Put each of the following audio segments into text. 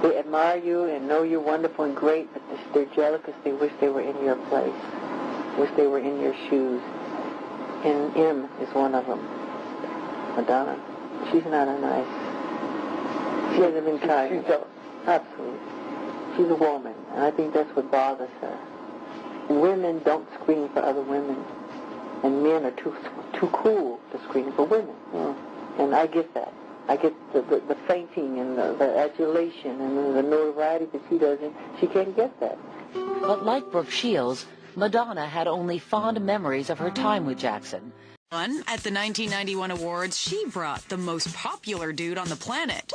They admire you and know you're wonderful and great, but they're jealous because they wish they were in your place, wish they were in your shoes. And M is one of them. Madonna. She's not a nice. She hasn't been kind. Absolutely. She's a woman, and I think that's what bothers her. Women don't screen for other women, and men are too cool to screen for women. And I get that. I get the fainting and the adulation and the notoriety that she doesn't. She can't get that. But like Brooke Shields, Madonna had only fond memories of her time with Jackson. At the 1991 awards, she brought the most popular dude on the planet.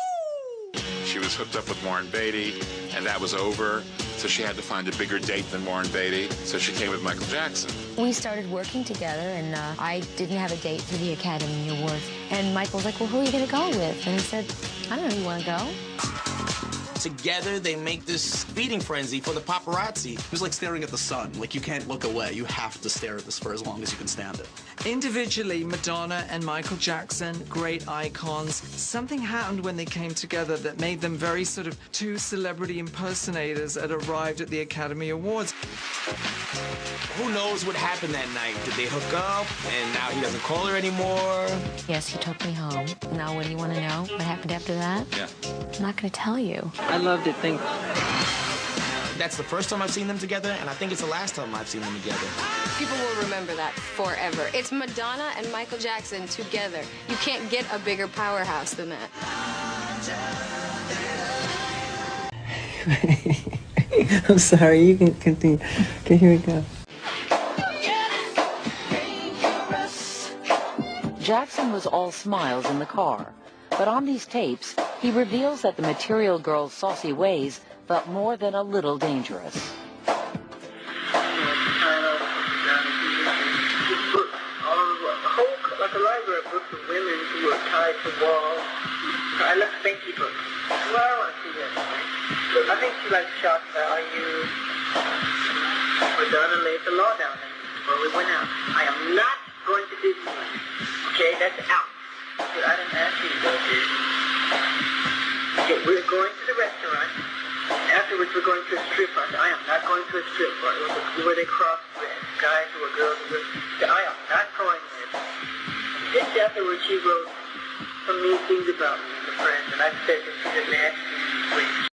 She was hooked up with Warren Beatty, and that was over, so she had to find a bigger date than Warren Beatty, so she came with Michael Jackson. We started working together, and I didn't have a date for the Academy Awards. And Michael was like, well, who are you going to go with? And he said, I don't know, you want to go? Together, they make this feeding frenzy for the paparazzi. It was like staring at the sun. Like, you can't look away. You have to stare at this for as long as you can stand it. Individually, Madonna and Michael Jackson, great icons. Something happened when they came together that made them very sort of two celebrity impersonators that arrived at the Academy Awards. Who knows what happened that night? Did they hook up, and now he doesn't call her anymore? Yes, he took me home. Now, what do you want to know? What happened after that? Yeah. I'm not going to tell you. I love to think. That's the first time I've seen them together, and I think it's the last time I've seen them together. People will remember that forever. It's Madonna and Michael Jackson together. You can't get a bigger powerhouse than that. I'm sorry, you can continue. Okay, here we go. Jackson was all smiles in the car, but on these tapes, he reveals that the Material Girl's saucy ways felt more than a little dangerous. Like a library of books of women who were tied to walls. I left Spanky books. Well, I want to see that. I think she likes shock value. Madonna laid the law down before we went out. I am not going to Disneyland. Okay, that's out. I didn't ask you to go to. Okay, we're going to the restaurant. Afterwards, we're going to a strip bar. I am not going to a strip bar. Where they cross guys or girls. I am not going there. Just afterwards, she wrote some mean things about me and the friends, and I said that she's a nasty freak.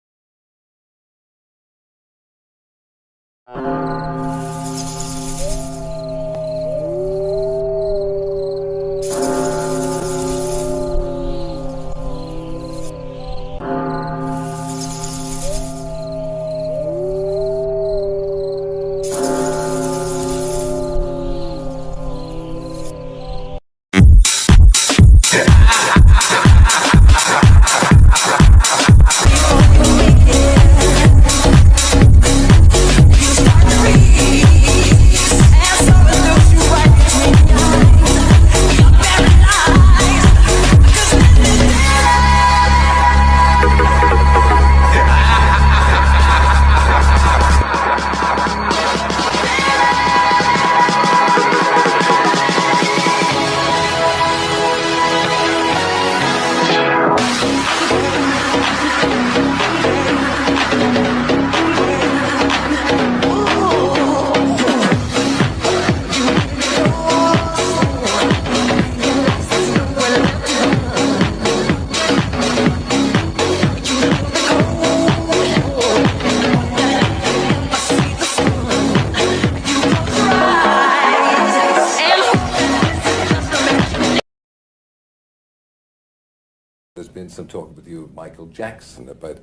There's been some talk with you, Michael Jackson, about,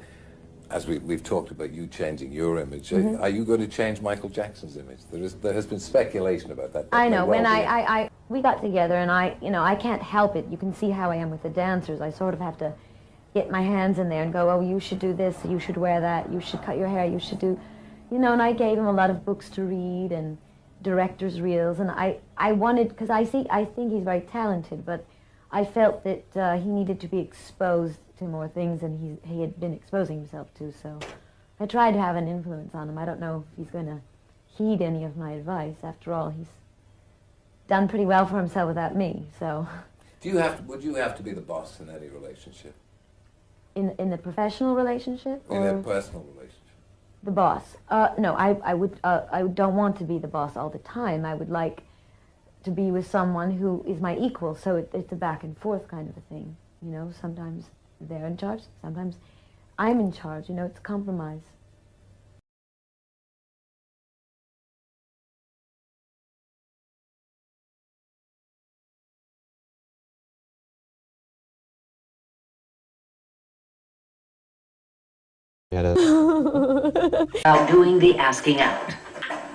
as we've talked about you changing your image. Mm-hmm. Are you going to change Michael Jackson's image? There has been speculation about that. I know. When we got together, and I can't help it. You can see how I am with the dancers. I sort of have to get my hands in there and go, oh, you should do this, you should wear that, you should cut your hair, you should do, and I gave him a lot of books to read and director's reels, and I wanted, because I think he's very talented, but I felt that he needed to be exposed to more things than he had been exposing himself to, so I tried to have an influence on him. I don't know if he's going to heed any of my advice. After all, he's done pretty well for himself without me, so. Would you have to be the boss in any relationship? In the professional relationship? In a personal relationship. The boss. No, I don't want to be the boss all the time. I would like to be with someone who is my equal, so it's a back and forth kind of a thing. You know, sometimes they're in charge, sometimes I'm in charge. You know, it's a compromise. About doing the asking out.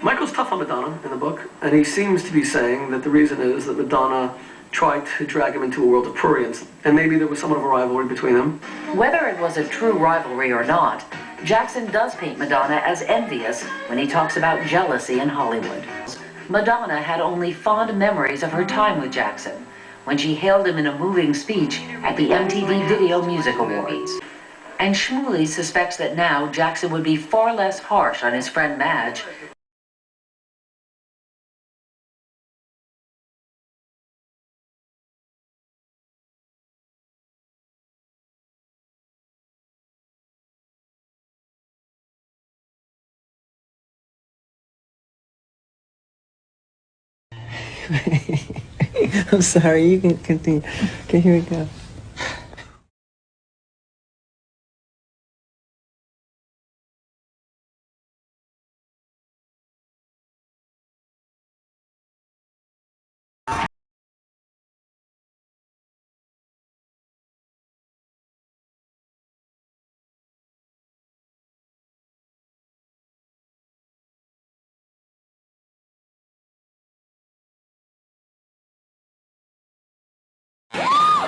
Michael's tough on Madonna in the book, and he seems to be saying that the reason is that Madonna tried to drag him into a world of prurience, and maybe there was somewhat of a rivalry between them. Whether it was a true rivalry or not, Jackson does paint Madonna as envious when he talks about jealousy in Hollywood. Madonna had only fond memories of her time with Jackson when she hailed him in a moving speech at the MTV Video Music Awards. And Shmuley suspects that now Jackson would be far less harsh on his friend Madge. I'm sorry, you can continue. Okay, here we go.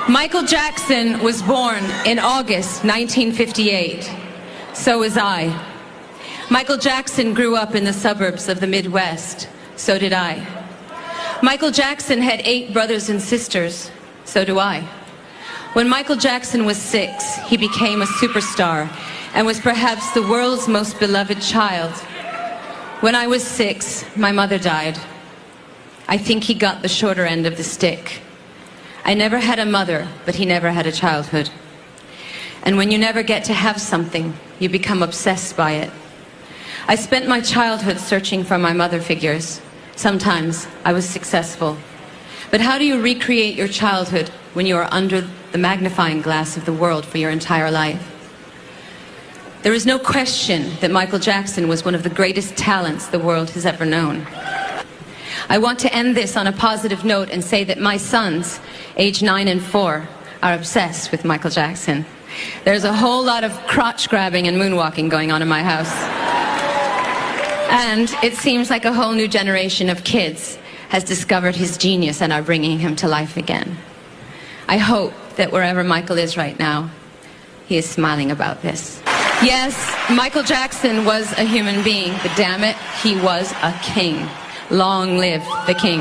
Michael Jackson was born in August 1958. So was I. Michael Jackson grew up in the suburbs of the Midwest. So did I. Michael Jackson had 8 brothers and sisters. So do I. When Michael Jackson was 6, he became a superstar and was perhaps the world's most beloved child. When I was 6, my mother died. I think he got the shorter end of the stick. I never had a mother, but he never had a childhood. And when you never get to have something, you become obsessed by it. I spent my childhood searching for my mother figures. Sometimes I was successful. But how do you recreate your childhood when you are under the magnifying glass of the world for your entire life? There is no question that Michael Jackson was one of the greatest talents the world has ever known. I want to end this on a positive note and say that my sons, age 9 and 4, are obsessed with Michael Jackson. There's a whole lot of crotch grabbing and moonwalking going on in my house. And it seems like a whole new generation of kids has discovered his genius and are bringing him to life again. I hope that wherever Michael is right now, he is smiling about this. Yes, Michael Jackson was a human being, but damn it, he was a king. Long live the king.